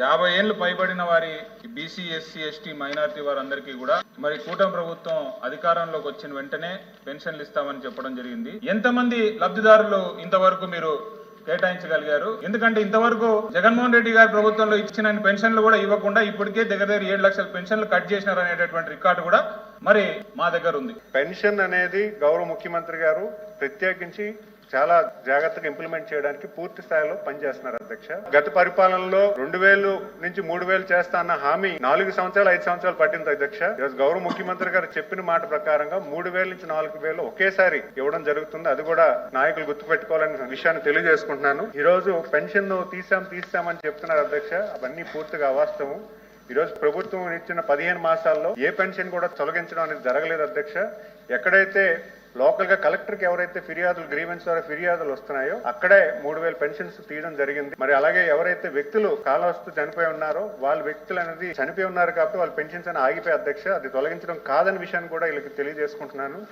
50 ఏళ్లు పైబడిన వారి బీసీ ఎస్సీ ఎస్టీ మైనారిటీ వారందరికీ కూడా మరి కూటమి ప్రభుత్వం అధికారంలోకి వచ్చిన వెంటనే పెన్షన్లు ఇస్తామని చెప్పడం జరిగింది. ఎంతమంది లబ్ధిదారులు ఇంతవరకు మీరు కేటాయించగలిగారు? ఎందుకంటే ఇంతవరకు జగన్మోహన్ రెడ్డి గారి ప్రభుత్వంలో ఇచ్చిన పెన్షన్లు కూడా ఇవ్వకుండా ఇప్పటికే దగ్గర 7 లక్షల పెన్షన్లు కట్ చేసినారు అనేటటువంటి రికార్డు కూడా మరి మా దగ్గర ఉంది. పెన్షన్ అనేది గౌరవ ముఖ్యమంత్రి గారు ప్రత్యేకించి చాలా జాగ్రత్తగా ఇంప్లిమెంట్ చేయడానికి పూర్తి స్థాయిలో పనిచేస్తున్నారు అధ్యక్ష. గత పరిపాలనలో 2000 నుంచి 3000 చేస్తా అన్న హామీ 4 సంవత్సరాలు 5 సంవత్సరాలు పట్టింది అధ్యక్ష. ఈరోజు గౌరవ ముఖ్యమంత్రి గారు చెప్పిన మాట ప్రకారంగా 3000 నుంచి 4000 ఒకేసారి ఇవ్వడం జరుగుతుంది. అది కూడా నాయకులు గుర్తుపెట్టుకోవాలనే విషయాన్ని తెలియజేసుకుంటున్నాను. ఈ రోజు పెన్షన్ తీసామని చెప్తున్నారు అధ్యక్ష. అవన్నీ పూర్తిగా అవాస్తవం. ఈ రోజు ప్రభుత్వం ఇచ్చిన 15 మాసాల్లో ఏ పెన్షన్ కూడా తొలగించడం అనేది జరగలేదు అధ్యక్ష. ఎక్కడైతే లోకల్ గా కలెక్టర్ కి ఎవరైతే ఫిర్యాదులు గ్రీవెన్స్ ద్వారా ఫిర్యాదులు వస్తున్నాయో అక్కడే 3000 పెన్షన్స్ తీయడం జరిగింది. మరి అలాగే ఎవరైతే వ్యక్తులు కాలవస్తూ చనిపోయి ఉన్నారో వాళ్ళ వ్యక్తులు అనేది చనిపోయి ఉన్నారు కాబట్టి వాళ్ళ పెన్షన్స్ అని ఆగిపోయి అధ్యక్ష. అది తొలగించడం కాదని విషయాన్ని కూడా వీళ్ళకి తెలియజేసుకుంటున్నాను.